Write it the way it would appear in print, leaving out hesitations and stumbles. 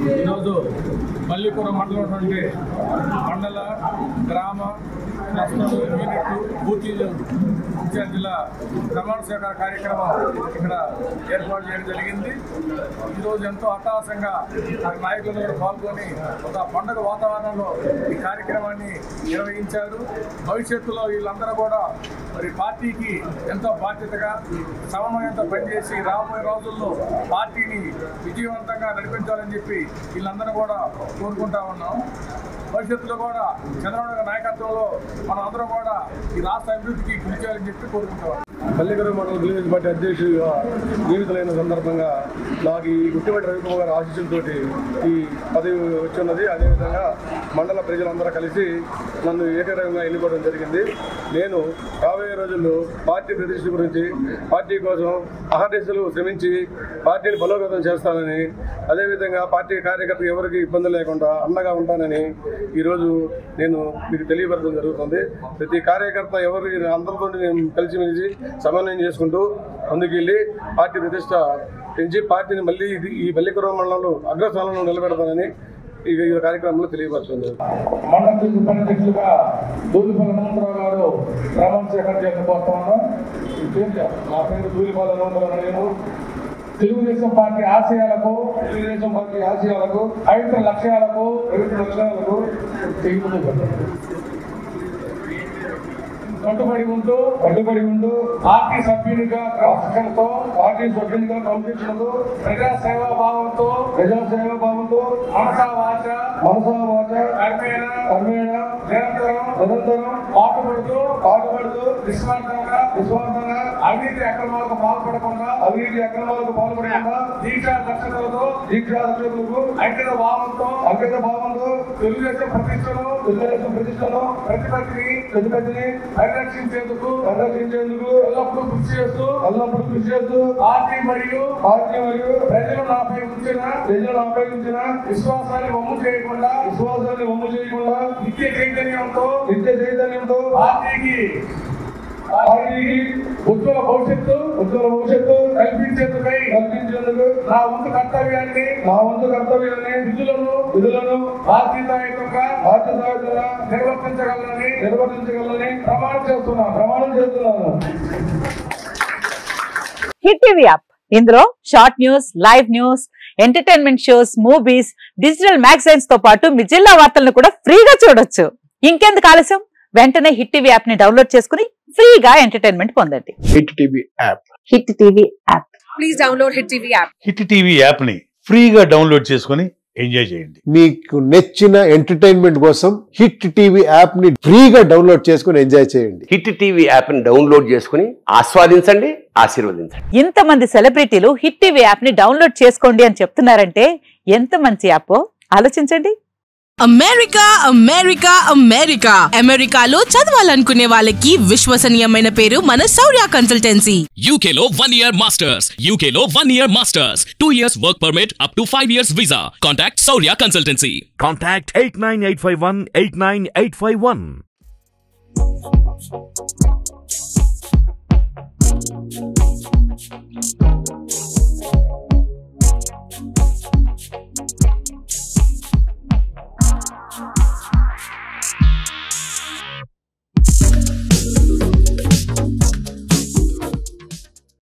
ఈరోజు మల్లీపురం మండలం మండల గ్రామ క్లస్టర్ యూనిట్ బూత్ ఇన్ఛార్జీల ప్రమాణ స్వీకార కార్యక్రమం ఇక్కడ ఏర్పాటు చేయడం జరిగింది. ఈరోజు ఎంతో అట్టహాసంగా నాయకులందరూ పాల్గొని ఒక పండుగ వాతావరణంలో ఈ కార్యక్రమాన్ని నిర్వహించారు. భవిష్యత్తులో వీళ్ళందరూ కూడా మరి పార్టీకి ఎంతో బాధ్యతగా సమన్వయంతో పనిచేసి రాబోయే రోజుల్లో పార్టీని విజయవంతంగా నడిపించాలని చెప్పి వీళ్ళందరూ కూడా కోరుకుంటా ఉన్నాం. భవిష్యత్తులో కూడా చంద్రబాబు గారి నాయకత్వంలో మనం అందరం కూడా ఈ రాష్ట్ర అభివృద్ధికి కృషి చేయాలని చెప్పి కోరుకుంటాం. మల్లీపురం మండల తెలుగుదేశం పార్టీ అధ్యక్షుడిగా నియమితులైన సందర్భంగా నాకు ఈ గుట్టిపట్టి రవికుమార్ గారి ఆశీస్సులతోటి ఈ పదవి వచ్చిన్నది. అదేవిధంగా మండల ప్రజలందరూ కలిసి నన్ను ఏకగ్రీవంగా ఎన్నుకోవడం జరిగింది. నేను రాబోయే రోజుల్లో పార్టీ ప్రతిష్ట గురించి పార్టీ కోసం అహర్నిశలు శ్రమించి పార్టీని బలోపేతం చేస్తానని, అదేవిధంగా పార్టీ కార్యకర్తలు ఎవరికి ఇబ్బంది లేకుండా అండగా ఉంటానని ఈరోజు నేను మీకు తెలియపరచడం జరుగుతుంది. ప్రతి కార్యకర్త ఎవరికి అందరితో నేను కలిసిమెలిసి సమన్వయం చేసుకుంటూ ముందుకెళ్ళి పార్టీ ప్రతిష్ట పెంచి పార్టీని మళ్ళీ ఈ మల్లీపురం మండలంలో అగ్రస్థానంలో నిలబెడతానని ఈ కార్యక్రమంలో తెలియపరుస్తుంది. మండల ఉపాధ్యక్షులుగా దూలిపల్లి హనుమంతరావు గారు ప్రమాణ స్వీకారం చేయకపోతున్నాను. నా పేరు దూలిపల్లి హనుమంతరావు. నేను తెలుగుదేశం పార్టీ ఆశయాలకు పవిత్ర లక్ష్యాలకు కట్టుబడి ఉంటూ పార్టీ సభ్యునిగా క్రమశిక్షణతో ప్రజా సేవా భావంతో మనసా వాచ కర్మేణ నిరంతరం పాటుపడుతూ నిస్వార్థంగా అవినీతి అక్రమాలకు పాల్పడకుండా దీక్షా దక్షతలతో ఐక్యత భావంతో తెలుగుదేశం ప్రతిష్టను ప్రతిపత్తిని పరిరక్షించేందుకు ఎల్లప్పుడూ కృషి చేస్తూ పార్టీ మరియు ప్రజలు నాపై ఉంచిన విశ్వాసాన్ని వమ్ము చేయకుండా నిత్య చైతన్యంతో పార్టీకి ఉజ్వల భవిష్యత్తు కల్పించేందుకై నా వంతు కర్తవ్యాన్ని విధులను బాధ్యతాయుతంగా నిర్వర్తించగలనని ప్రమాణం చేస్తున్నాను. హిట్ టీవీ యాప్, ఇందులో short news, live news, entertainment shows, movies, digital magazines తో పాటు మీ జిల్లా వార్తలను కూడా ఫ్రీగా చూడొచ్చు. ఇంకెందుకు ఆలస్యం, వెంటనే హిట్ టీవీ యాప్ ని డౌన్లోడ్ చేసుకుని ఫ్రీగా ఎంటర్టైన్మెంట్ పొందండి. Hit TV app. Please download hit TV app. Hit TV app ని ఫ్రీగా డౌన్లోడ్ చేసుకుని ఎంజాయ్ చేయండి. మీకు నచ్చిన ఎంటర్టైన్మెంట్ కోసం హిట్ టీవీ యాప్ ని ఫ్రీగా డౌన్లోడ్ చేసుకుని ఎంజాయ్ చేయండి. హిట్ టీవీ యాప్ ని డౌన్లోడ్ చేసుకుని ఆస్వాదించండి, ఆశీర్వదించండి. ఇంతమంది సెలబ్రిటీలు హిట్ టీవీ యాప్ ని డౌన్లోడ్ చేసుకోండి అని చెప్తున్నారంటే ఎంత మంచి యాప్ ఆలోచించండి. అమెరికా అమెరికాలో చదవాలనుకునే వాళ్ళకి విశ్వసనీయమైన పేరు మన శౌర్య కన్సల్టెన్సీ. UK లో 1 year masters, UK లో 1 year masters, 2 years work permit up to 5 years visa. Contact Saurya Consultancy. Contact 89851 89851.